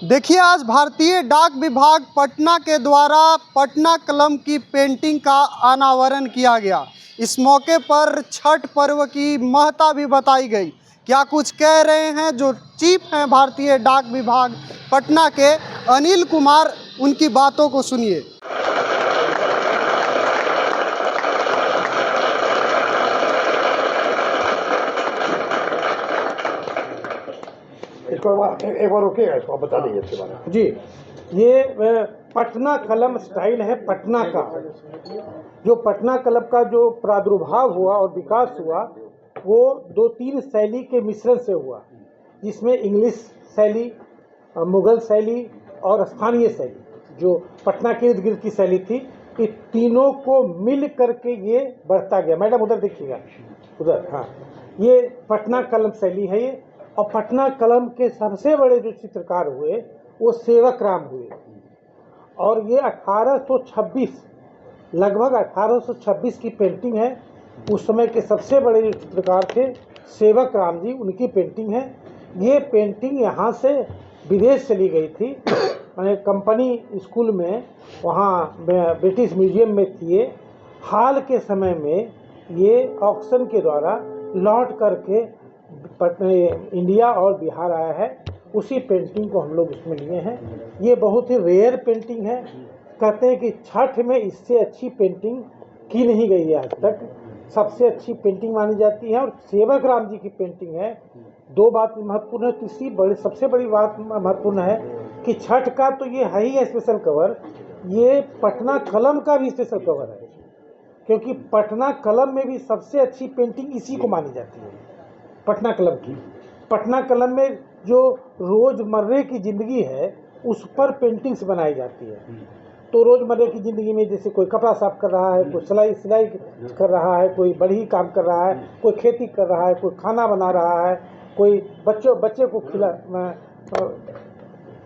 देखिए, आज भारतीय डाक विभाग पटना के द्वारा पटना कलम की पेंटिंग का अनावरण किया गया। इस मौके पर छठ पर्व की महत्ता भी बताई गई। क्या कुछ कह रहे हैं जो चीफ हैं भारतीय डाक विभाग पटना के अनिल कुमार, उनकी बातों को सुनिए। एक बार रुकिएगा, इसको आप बता दीजिए इसके बारे में। जी, ये पटना कलम स्टाइल है। पटना का जो पटना कलम का जो प्रादुर्भाव हुआ और विकास हुआ वो दो तीन शैली के मिश्रण से हुआ, जिसमें इंग्लिश शैली, मुगल शैली और स्थानीय शैली जो पटना के इर्द गिर्द की शैली थी, ये तीनों को मिल करके ये बढ़ता गया। मैडम उधर देखिएगा, उधर, हाँ, ये पटना कलम शैली है ये। और पटना कलम के सबसे बड़े जो चित्रकार हुए वो सेवक राम हुए, और ये 1826, लगभग 1826 की पेंटिंग है। उस समय के सबसे बड़े जो चित्रकार थे सेवक राम जी, उनकी पेंटिंग है। ये पेंटिंग यहाँ से विदेश चली गई थी, मैंने कंपनी स्कूल में, वहाँ ब्रिटिश म्यूजियम में थी। हाल के समय में ये ऑक्शन के द्वारा लौट करके इंडिया और बिहार आया है। उसी पेंटिंग को हम लोग इसमें लिए हैं। ये बहुत ही रेयर पेंटिंग है। कहते हैं कि छठ में इससे अच्छी पेंटिंग की नहीं गई है आज तक, सबसे अच्छी पेंटिंग मानी जाती है। और सेवक राम जी की पेंटिंग है। दो बात महत्वपूर्ण है। तीसरी बड़ी सबसे बड़ी बात महत्वपूर्ण है कि छठ का तो ये है ही स्पेशल कवर, ये पटना कलम का भी स्पेशल कवर है, क्योंकि पटना कलम में भी सबसे अच्छी पेंटिंग इसी को मानी जाती है, पटना कलम की। पटना कलम में जो रोज़मर्रे की ज़िंदगी है उस पर पेंटिंग्स बनाई जाती है। तो रोज़मर्रे की ज़िंदगी में जैसे कोई कपड़ा साफ कर रहा है, कोई सिलाई कर रहा है, कोई बढ़ी काम कर रहा है, कोई खेती कर रहा है, कोई खाना बना रहा है, कोई बच्चे को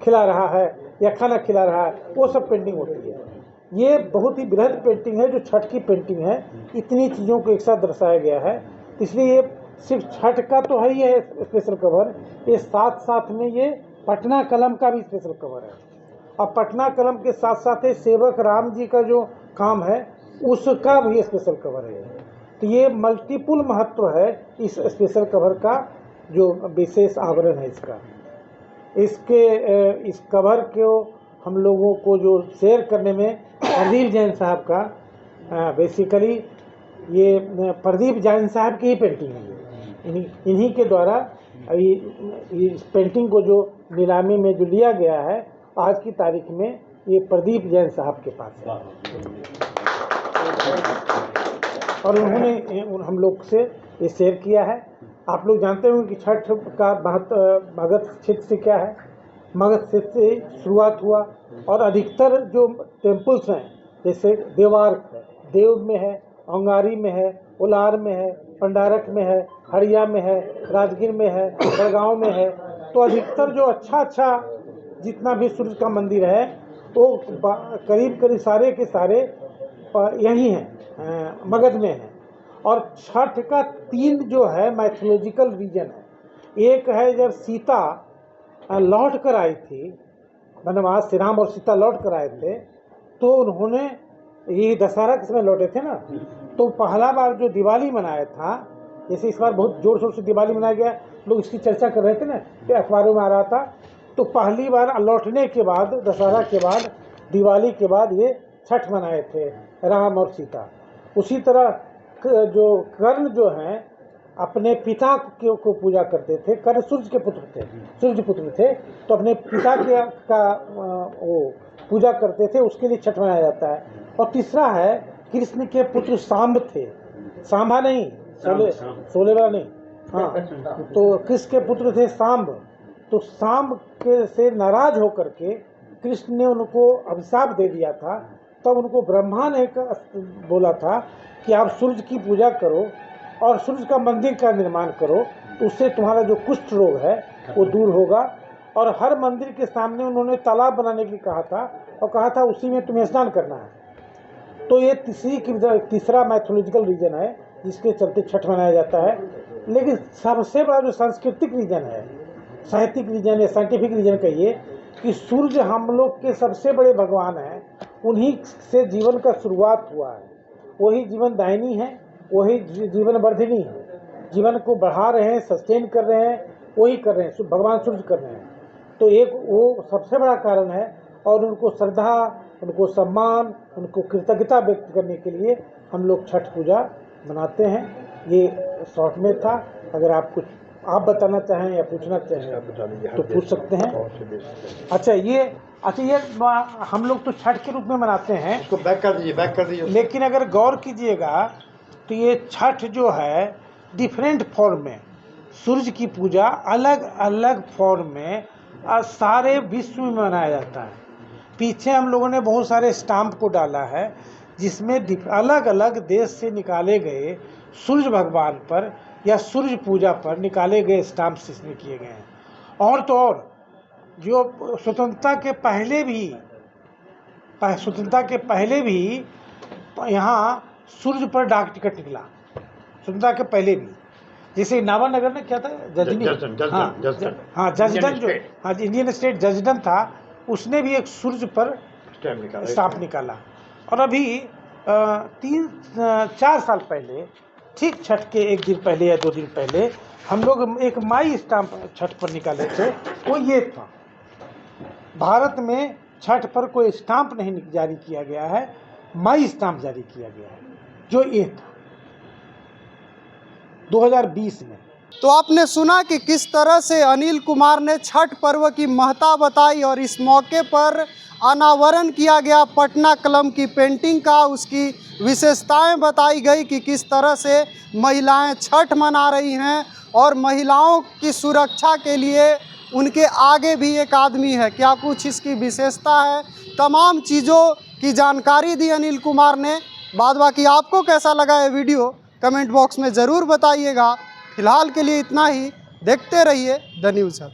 खिला रहा है या खाना खिला रहा है, वो सब पेंटिंग होती है। ये बहुत ही बृहद पेंटिंग है जो छठ की पेंटिंग है। इतनी चीज़ों को एक साथ दर्शाया गया है, इसलिए ये सिर्फ छठ का तो है ही है स्पेशल कवर, ये साथ साथ में ये पटना कलम का भी स्पेशल कवर है। और पटना कलम के साथ साथ सेवक राम जी का जो काम है उसका भी स्पेशल कवर है। तो ये मल्टीपुल महत्व है इस स्पेशल कवर का, जो विशेष आवरण है इसका। इस कवर को हम लोगों को जो शेयर करने में प्रदीप जैन साहब का, बेसिकली ये प्रदीप जैन साहब की ही पेंटिंग है। इन्हीं के द्वारा अभी इस पेंटिंग को जो नीलामी में जो लिया गया है आज की तारीख में, ये प्रदीप जैन साहब के पास है। और उन्होंने हम लोग से ये शेयर किया है। आप लोग जानते होंगे कि छठ का मगध क्षेत्र से क्या है, मगध क्षेत्र से शुरुआत हुआ। और अधिकतर जो टेम्पल्स हैं, जैसे देवार्क है, देव में है, अंगारी में है, उलार में है, पंडारक में है, हड़िया में है, राजगीर में है, बड़गांव में है। तो अधिकतर जो अच्छा जितना भी सूर्य का मंदिर है वो करीब सारे के सारे यही हैं, मगध में हैं। और छठ का 3 जो है मैथोलॉजिकल रीजन है। एक है जब सीता लौट कर आई थी वनवास से, राम और सीता लौट कर आए थे, तो उन्होंने ये दशहरा के समय लौटे थे ना, तो पहला बार जो दिवाली मनाया था, जैसे इस बार बहुत जोर शोर से दिवाली मनाया गया, लोग इसकी चर्चा कर रहे थे ना, कि अखबारों में आ रहा था। तो पहली बार लौटने के बाद, दशहरा के बाद, दिवाली के बाद ये छठ मनाए थे राम और सीता। उसी तरह जो कर्ण जो हैं अपने पिता को पूजा करते थे। कर्ण सूर्य के पुत्र थे, सूर्य पुत्र थे, तो अपने पिता का वो पूजा करते थे, उसके लिए छठ मनाया जाता है। और तीसरा है कृष्ण के पुत्र सांब थे, सांबा नहीं, सोले वाला नहीं, हाँ, तो कृष्ण के पुत्र थे सांब। तो सांब के से नाराज होकर के कृष्ण ने उनको अभिशाप दे दिया था। तब उनको ब्रह्मा ने बोला था कि आप सूर्य की पूजा करो और सूर्य का मंदिर का निर्माण करो, उससे तुम्हारा जो कुष्ठ रोग है वो दूर होगा। और हर मंदिर के सामने उन्होंने तालाब बनाने के लिए कहा था, और कहा था उसी में तुम्हें स्नान करना है। तो ये तीसरा मैथोलॉजिकल रीजन है जिसके चलते छठ मनाया जाता है। लेकिन सबसे बड़ा जो सांस्कृतिक रीजन है, साहित्यिक रीजन या साइंटिफिक रीजन कहिए, कि सूर्य हम लोग के सबसे बड़े भगवान हैं, उन्हीं से जीवन का शुरुआत हुआ है, वही जीवन दायिनी है, वही जीवन वर्धिनी है, जीवन को बढ़ा रहे हैं, सस्टेन कर रहे हैं, वही कर रहे हैं, भगवान सूर्य कर रहे हैं। तो एक वो सबसे बड़ा कारण है, और उनको श्रद्धा, उनको सम्मान, उनको कृतज्ञता व्यक्त करने के लिए हम लोग छठ पूजा मनाते हैं। ये शॉर्ट में था, अगर आप कुछ आप बताना चाहें या पूछना चाहें तो पूछ सकते हैं। अच्छा ये हम लोग तो छठ के रूप में मनाते हैं, इसको बैक कर दीजिए। लेकिन अगर गौर कीजिएगा तो ये छठ जो है डिफरेंट फॉर्म में, सूर्य की पूजा अलग अलग फॉर्म में सारे विश्व में मनाया जाता है। पीछे हम लोगों ने बहुत सारे स्टाम्प को डाला है, जिसमें अलग अलग देश से निकाले गए सूर्य भगवान पर या सूर्य पूजा पर निकाले गए स्टाम्प्स इसमें किए गए हैं। और तो और जो स्वतंत्रता के पहले भी यहाँ सूर्य पर डाक टिकट निकला, स्वतंत्रता के पहले भी। जैसे नावानगर में क्या था, जजडन जो इंडियन स्टेट जजडन था, उसने भी एक सूर्य पर स्टाम्प निकाला। और अभी 3-4 साल पहले, ठीक छठ के एक दिन पहले या 2 दिन पहले, हम लोग एक माई स्टाम्प छठ पर निकाले थे। वो ये था, भारत में छठ पर कोई स्टाम्प नहीं जारी किया गया है, माई स्टाम्प जारी किया गया है, जो ये था 2020 में। तो आपने सुना कि किस तरह से अनिल कुमार ने छठ पर्व की महत्ता बताई, और इस मौके पर अनावरण किया गया पटना कलम की पेंटिंग का, उसकी विशेषताएं बताई गई कि किस तरह से महिलाएं छठ मना रही हैं, और महिलाओं की सुरक्षा के लिए उनके आगे भी एक आदमी है, क्या कुछ इसकी विशेषता है। तमाम चीज़ों की जानकारी दी अनिल कुमार ने। बाद बाकी आपको कैसा लगा ये वीडियो कमेंट बॉक्स में ज़रूर बताइएगा। फिलहाल के लिए इतना ही, देखते रहिए द न्यूज़ हब।